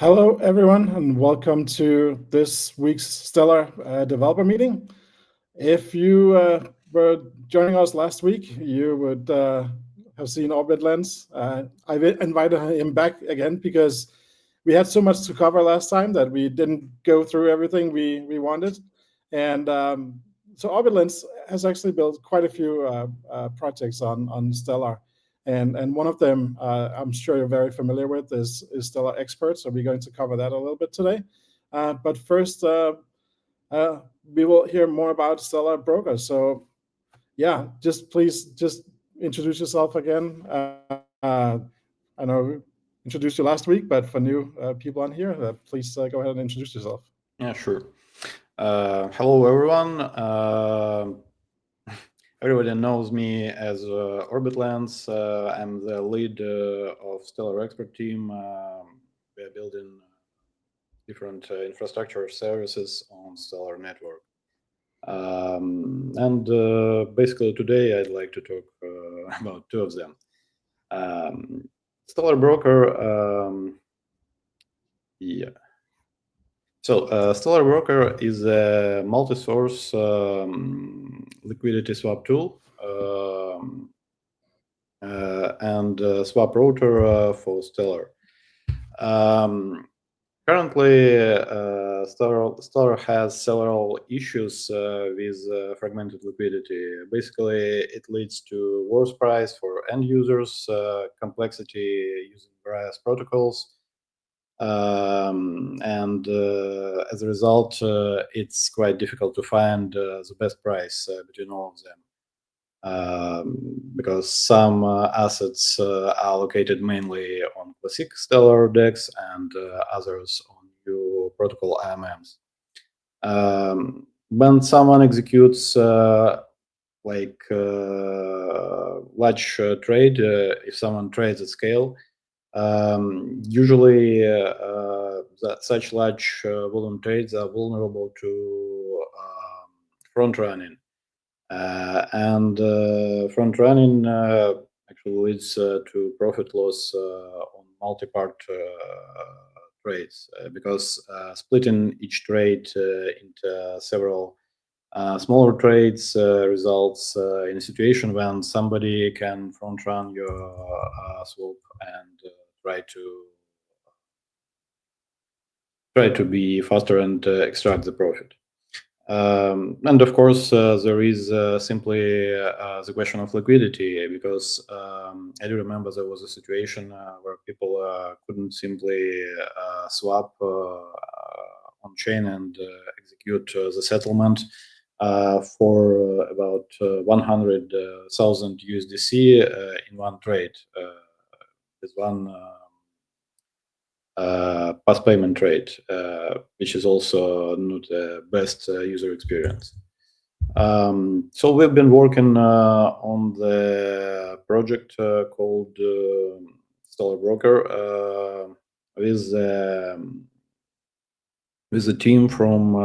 Hello, everyone, and welcome to this week's Stellar developer meeting. If you were joining us last week, you would have seen OrbitLens. I've invited him back again because we had so much to cover last time that we didn't go through everything we wanted. And so OrbitLens has actually built quite a few projects on Stellar. And one of them, I'm sure you're very familiar with, is StellarExpert. So we're going to cover that a little bit today. But first, we will hear more about StellarBroker. So yeah, please introduce yourself again. I know we introduced you last week, but for new people on here, please go ahead and introduce yourself. Yeah, sure. Hello, everyone. Everybody knows me as OrbitLens. I'm the lead of StellarExpert team. We are building different infrastructure services on Stellar network. And basically today I'd like to talk about two of them. StellarBroker, yeah. So StellarBroker is a multi-source liquidity swap tool and swap router for Stellar. Currently, Stellar has several issues with fragmented liquidity. Basically, it leads to worse price for end users, complexity using various protocols, and as a result, it's quite difficult to find the best price between all of them. Because some assets are located mainly on classic Stellar DEX and others on new protocol AMMs. When someone executes large trade, if someone trades at scale, usually such large volume trades are vulnerable to front running. And front running actually leads to profit loss on multi-part trades because splitting each trade into several smaller trades results in a situation when somebody can front run your swap and try to be faster and extract the profit. And of course, there is simply the question of liquidity, because I do remember there was a situation where people couldn't simply swap on chain and execute the settlement for about 100,000 USDC in one trade with one pass payment trade, which is also not the best user experience. So we've been working on the project called StellarBroker with a team from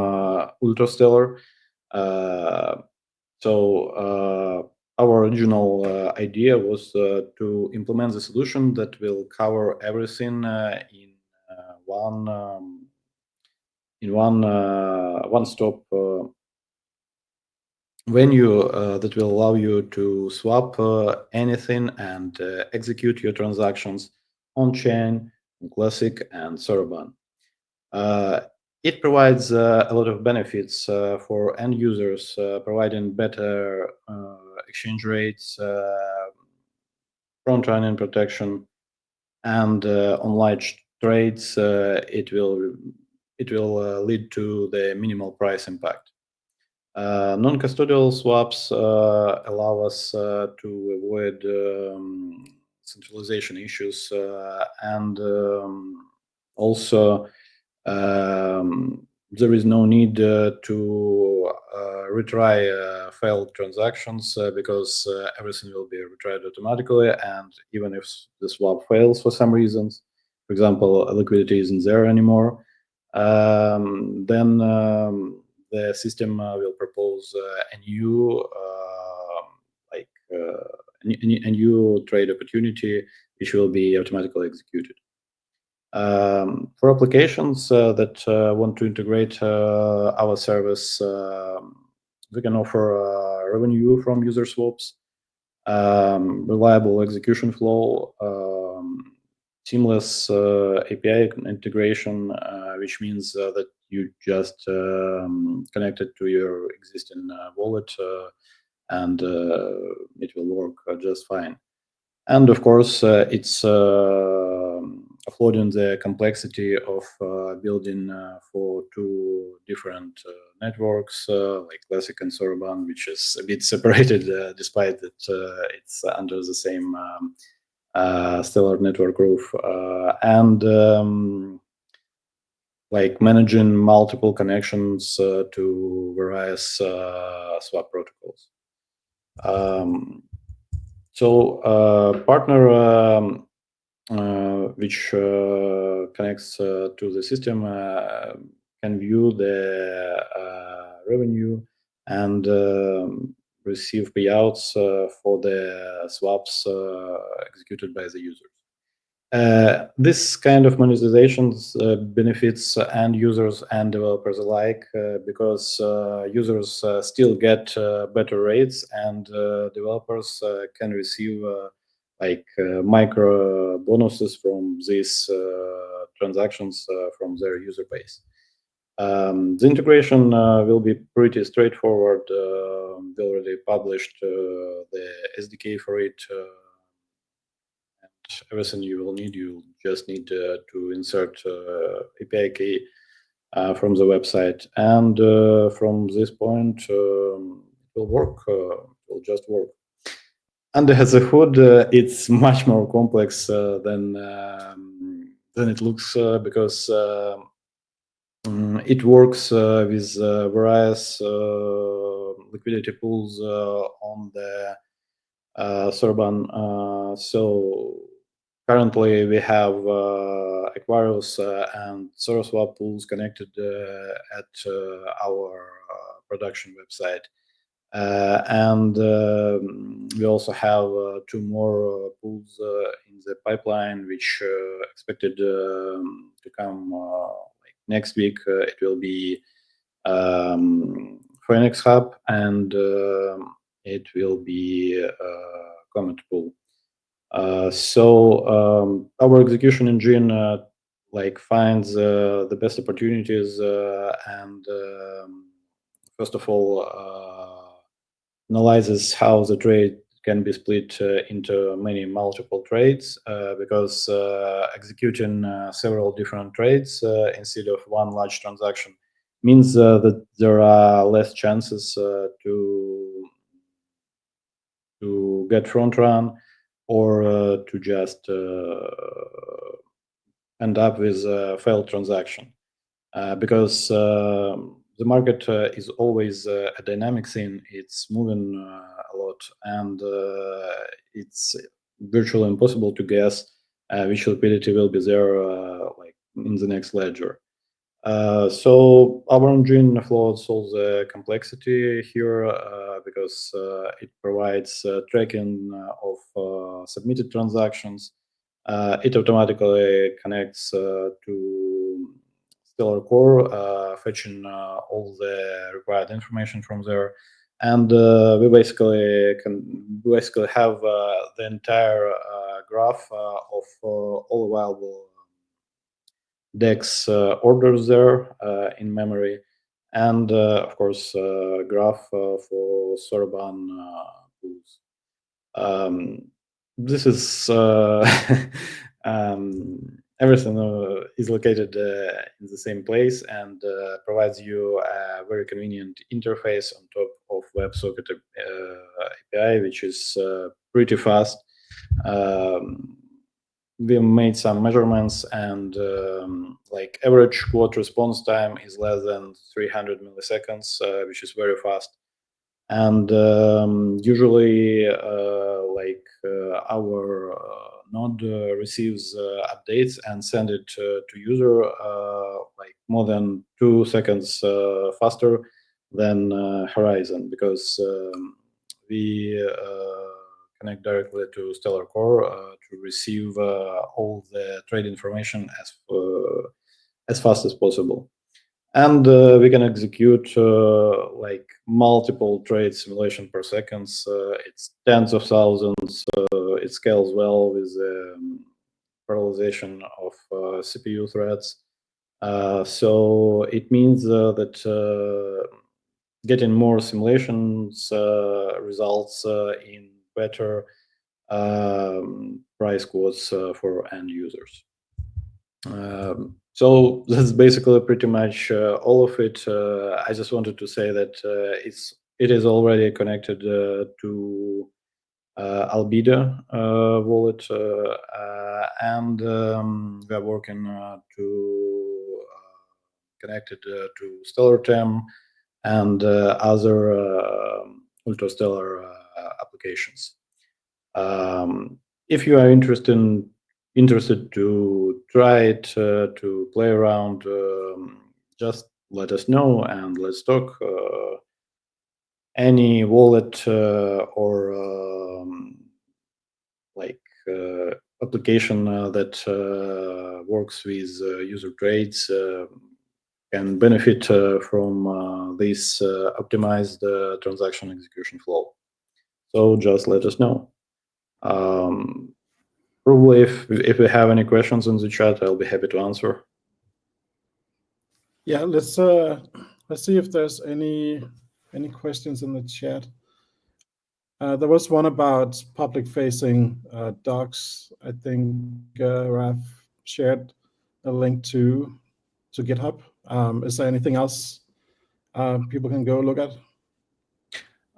Ultrastellar. So our original idea was to implement the solution that will cover everything in one-stop venue that will allow you to swap anything and execute your transactions on chain, on Classic, and Soroban. It provides a lot of benefits for end users, providing better exchange rates, front-running protection, and on large trades, it will lead to the minimal price impact. Non-custodial swaps allow us to avoid centralization issues and also there is no need to retry failed transactions because everything will be retried automatically, and even if the swap fails for some reasons, for example, liquidity isn't there anymore, then the system will propose a new a new trade opportunity which will be automatically executed. For applications that want to integrate our service, we can offer revenue from user swaps, reliable execution flow, seamless API integration, which means that you just connect it to your existing wallet and it will work just fine. And of course, it's offloading the complexity of building for two different networks, like Classic and Soroban, which is a bit separated, despite that it's under the same Stellar network roof, and like managing multiple connections to various swap protocols. So partner which connects to the system can view the revenue and receive payouts for the swaps executed by the users. This kind of monetizations benefits end users and developers alike because users still get better rates and developers can receive micro bonuses from these transactions from their user base. The integration will be pretty straightforward. We already published the SDK for it. Everything you will need, you just need to insert API key from the website, and from this point it will work. It will just work. Under the hood, it's much more complex than it looks because it works with various liquidity pools on the Soroban. So currently we have Aquarius and SoroSwap pools connected at our production website. And we also have two more pools in the pipeline, which expected to come like next week. It will be Phoenix Hub and it will be Comet pool. So our execution engine like finds the best opportunities and first of all analyzes how the trade can be split into many multiple trades because executing several different trades instead of one large transaction means that there are less chances to get front run or to just end up with a failed transaction because the market is always a dynamic thing. It's moving a lot, and it's virtually impossible to guess which liquidity will be there like in the next ledger. So our engine floats all the complexity here because it provides tracking of submitted transactions. It automatically connects to Stellar Core, fetching all the required information from there, and we basically have the entire graph of all available DEX orders there in memory, and of course graph for Soroban pools. This is everything is located in the same place and provides you a very convenient interface on top of WebSocket API, which is pretty fast. We made some measurements, and like average quote response time is less than 300 milliseconds, which is very fast. And usually our node receives updates and send it to user like more than 2 seconds faster than Horizon, because we connect directly to Stellar Core to receive all the trade information as fast as possible. And we can execute like multiple trade simulation per second. It's tens of thousands. It scales well with parallelization of CPU threads. So it means that getting more simulations results in better price quotes for end users. So that's basically pretty much all of it. I just wanted to say that it is already connected to Albedo wallet, and we are working to connect it to StellarTem and other ultrastellar applications. If you are interested to try it, to play around, just let us know and let's talk. Any wallet or application that works with user trades can benefit from this optimized transaction execution flow. So just let us know. Probably if we have any questions in the chat, I'll be happy to answer. Yeah, let's see if there's any questions in the chat. There was one about public-facing docs. I think Raf shared a link to GitHub. Is there anything else people can go look at?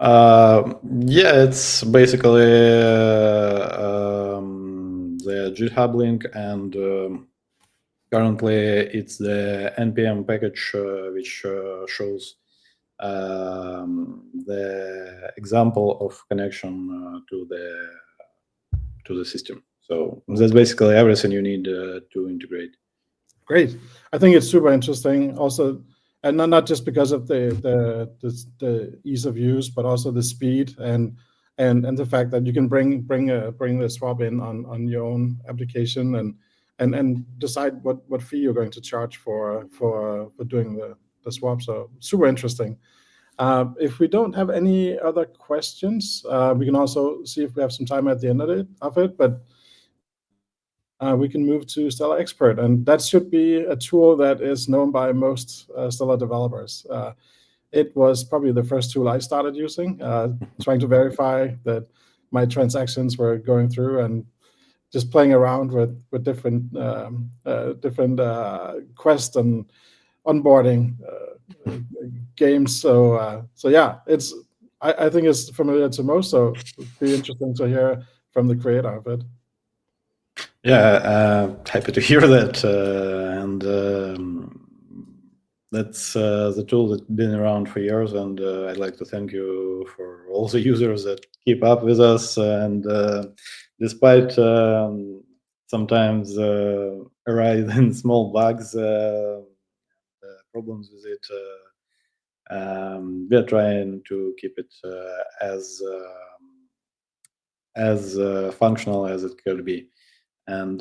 Yeah, it's basically the GitHub link, and currently it's the npm package which shows the example of connection to the system. So that's basically everything you need to integrate. Great. I think it's super interesting also, and not just because of the ease of use, but also the speed and the fact that you can bring the swap in on your own application and decide what fee you're going to charge for doing the swap. So super interesting. If we don't have any other questions, we can also see if we have some time at the end of it, but we can move to StellarExpert, and that should be a tool that is known by most Stellar developers. It was probably the first tool I started using, trying to verify that my transactions were going through and just playing around with different quests and onboarding games. So yeah, I think it's familiar to most. So it'd be interesting to hear from the creator of it. Yeah, happy to hear that, and that's the tool that's been around for years, and I'd like to thank you for all the users that keep up with us, and despite sometimes arising small bugs, problems with it, we are trying to keep it as functional as it could be. And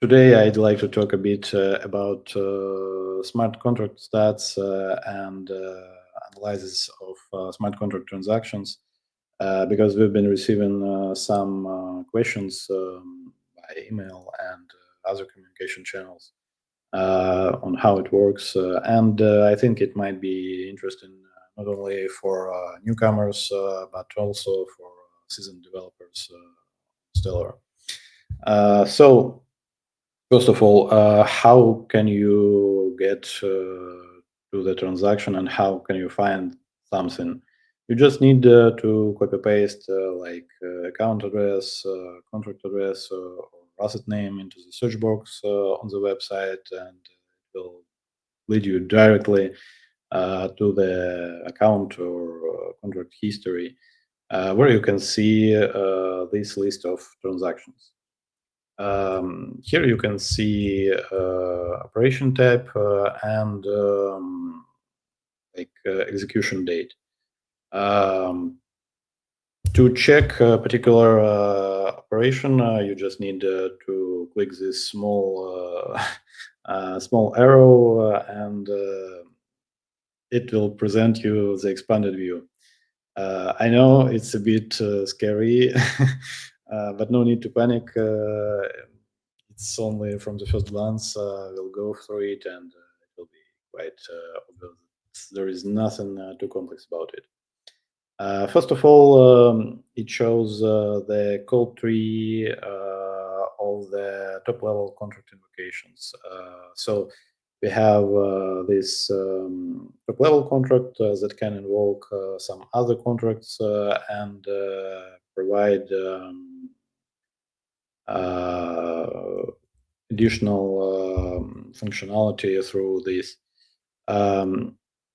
today I'd like to talk a bit about smart contract stats and analysis of smart contract transactions, because we've been receiving some questions by email and other communication channels on how it works. And I think it might be interesting not only for newcomers, but also for seasoned developers, Stellar. So first of all, how can you get to the transaction, and how can you find something? You just need to copy paste account address, contract address, or asset name into the search box on the website, and it will lead you directly to the account or contract history, where you can see this list of transactions. Here you can see operation type and execution date. To check a particular operation, you just need to click this small small arrow, and it will present you the expanded view. I know it's a bit scary, but no need to panic. It's only from the first glance. We'll go through it, and it will be quite obvious. There is nothing too complex about it. First of all, it shows the call tree of the top-level contract invocations. So we have this top-level contract that can invoke some other contracts and provide additional functionality through this.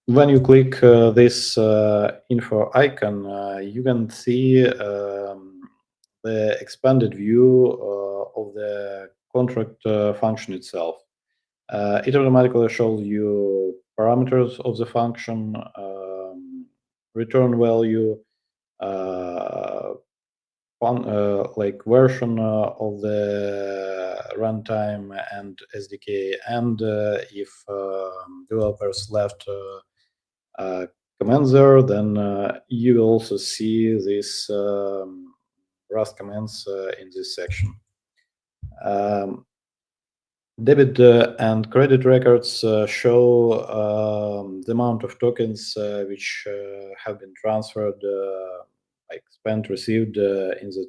When you click this info icon, you can see the expanded view of the contract function itself. It automatically shows you parameters of the function, return value, like version of the runtime and SDK, and if developers left commands there, then you will also see these Rust commands in this section. Debit and credit records show the amount of tokens which have been transferred, like spent, received in the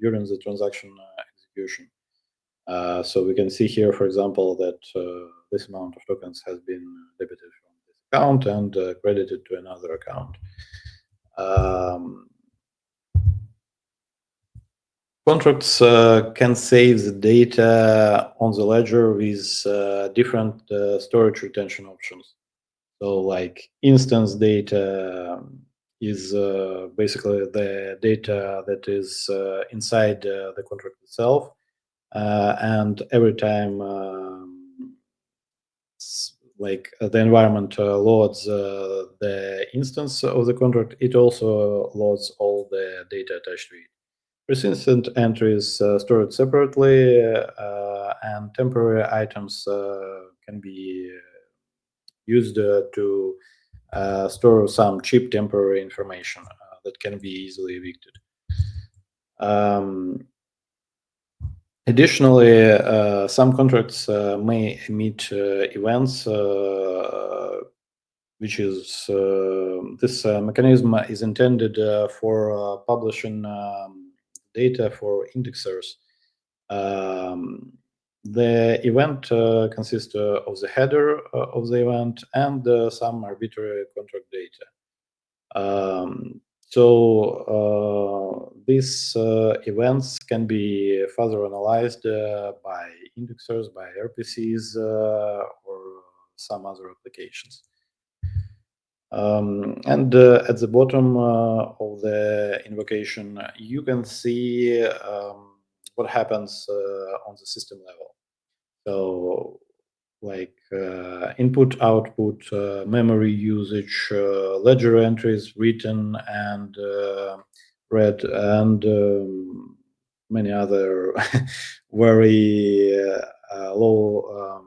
during the transaction execution. So we can see here, for example, that this amount of tokens has been debited from this account and credited to another account. Contracts can save the data on the ledger with different storage retention options. So like instance data is basically the data that is inside the contract itself. And every time like the environment loads the instance of the contract, it also loads all the data attached to it. Persistent entries stored separately, and temporary items can be used to store some cheap temporary information that can be easily evicted. Additionally, some contracts may emit events, which is this mechanism is intended for publishing data for indexers. The event consists of the header of the event and some arbitrary contract data. So these events can be further analyzed by indexers, by RPCs, or some other applications. And at the bottom of the invocation, you can see what happens on the system level. So like input, output, memory usage, ledger entries written and read, and many other very low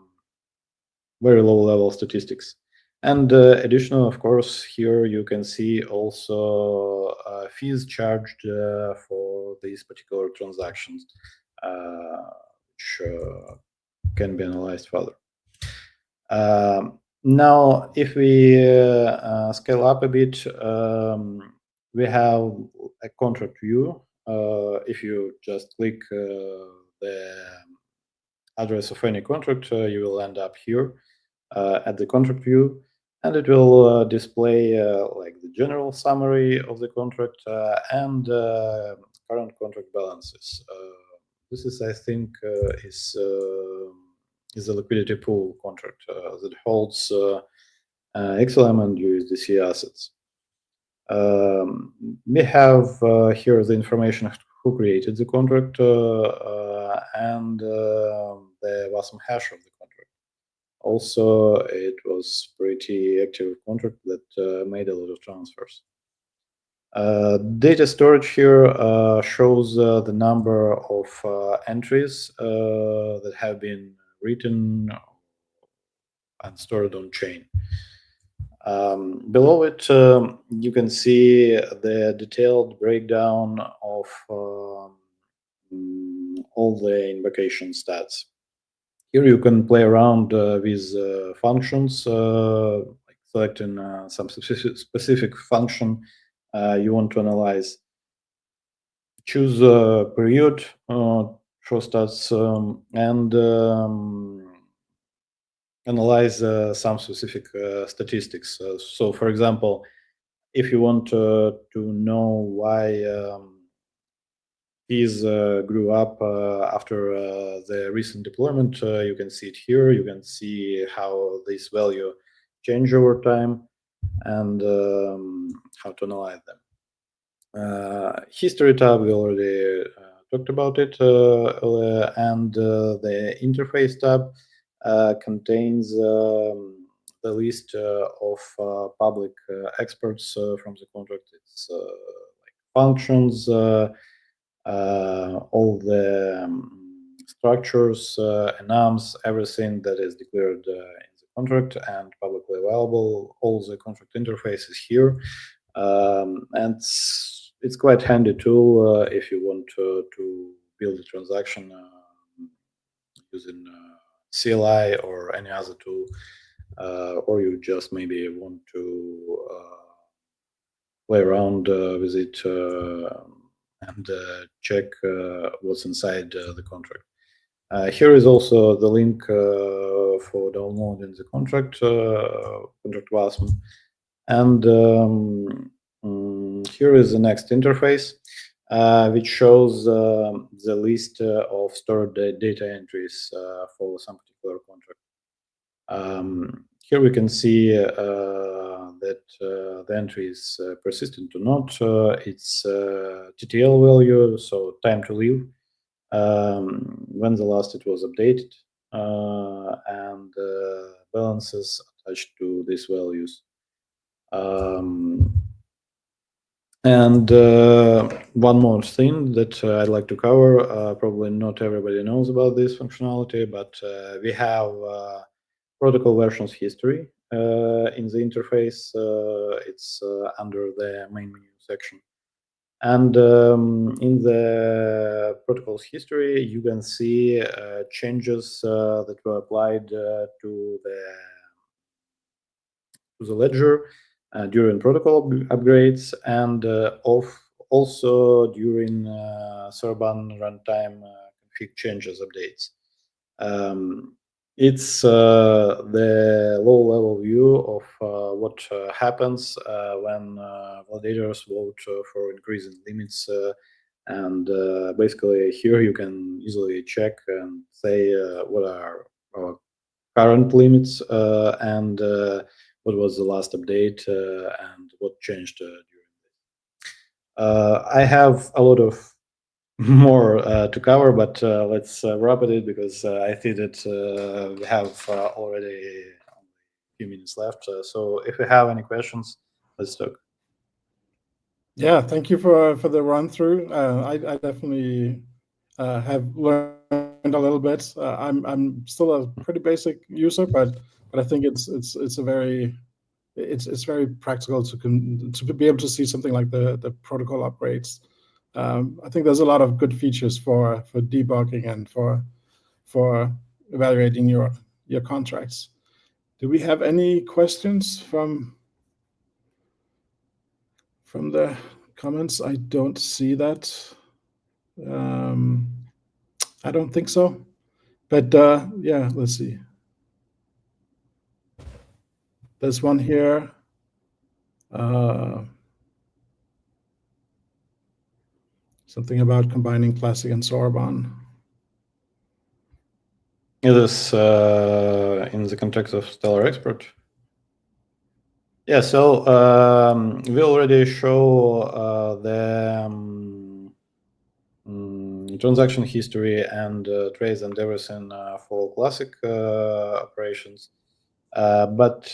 level statistics. And additional, of course, here you can see also fees charged for these particular transactions, which can be analyzed further. Now, if we scale up a bit, we have a contract view. If you just click the address of any contract, you will end up here at the contract view, and it will display like the general summary of the contract and current contract balances. This is, I think, is a liquidity pool contract that holds XLM and USDC assets. We have here the information of who created the contract and the WASM hash of the contract. Also, it was pretty active contract that made a lot of transfers. Data storage here shows the number of entries that have been written and stored on chain. Below it, you can see the detailed breakdown of all the invocation stats. Here you can play around with functions, like selecting some specific function you want to analyze. Choose a period, show stats, and analyze some specific statistics. So, for example, if you want to know why fees grew up after the recent deployment, you can see it here. You can see how this value change over time and how to analyze them. History tab, we already talked about it earlier, and the interface tab contains the list of public experts from the contract. It's like functions, all the structures, AMMs, everything that is declared in the contract and publicly available. All the contract interfaces here, and it's quite handy tool if you want to build a transaction using CLI or any other tool, or you just maybe want to play around with it and check what's inside the contract. Here is also the link for downloading the contract WASM. And here is the next interface, which shows the list of stored data entries for some particular contract. Here we can see that the entry is persistent or not. It's TTL value, so time to leave, when the last it was updated, and balances attached to these values. And one more thing that I'd like to cover, probably not everybody knows about this functionality, but we have protocol versions history in the interface. It's under the main menu section. And in the protocols history, you can see changes that were applied to the ledger during protocol upgrades and also during Soroban runtime config changes updates. It's the low-level view of what happens when validators vote for increasing limits. And basically here you can easily check and say what are our current limits and what was the last update and what changed during this. I have a lot of more to cover, but let's wrap it because I think that we have already a few minutes left. So if you have any questions, let's talk. Yeah, thank you for the run through. I definitely have learned a little bit. I'm still a pretty basic user, but I think it's very practical to be able to see something like the protocol upgrades. I think there's a lot of good features for debugging and for evaluating your contracts. Do we have any questions from the comments? I don't see that. I don't think so. But yeah, let's see. There's one here. Something about combining Classic and Soroban. Is this in the context of StellarExpert? Yeah, so we already show the transaction history and trace and everything for classic operations. But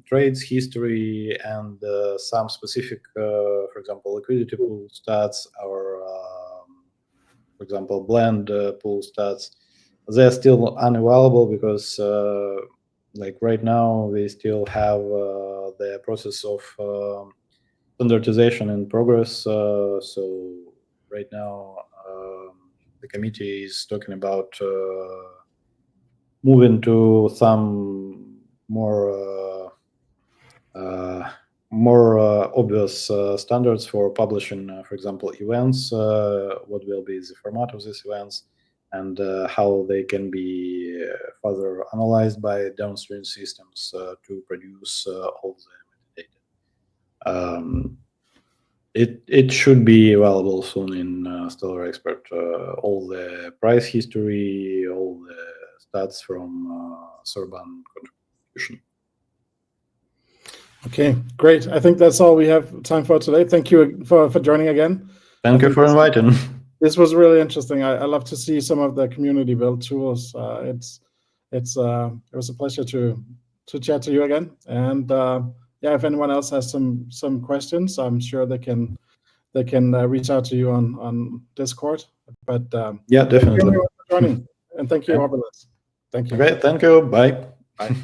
trades history and some specific, for example, liquidity pool stats or, for example, blend pool stats, they're still unavailable because like right now we still have the process of standardization in progress. So right now the committee is talking about moving to some more obvious standards for publishing, for example, events. What will be the format of these events, and how they can be further analyzed by downstream systems to produce all the metadata. It should be available soon in StellarExpert. All the price history, all the stats from Soroban contribution. Okay, great. I think that's all we have time for today. Thank you for joining again. Thank you for inviting. This was really interesting. I love to see some of the community build tools. It was a pleasure to chat to you again. And yeah, if anyone else has some questions, I'm sure they can reach out to you on Discord. But yeah, definitely. Thank you for joining, and thank you, OrbitLens. Thank you. Okay, thank you. Bye. Bye.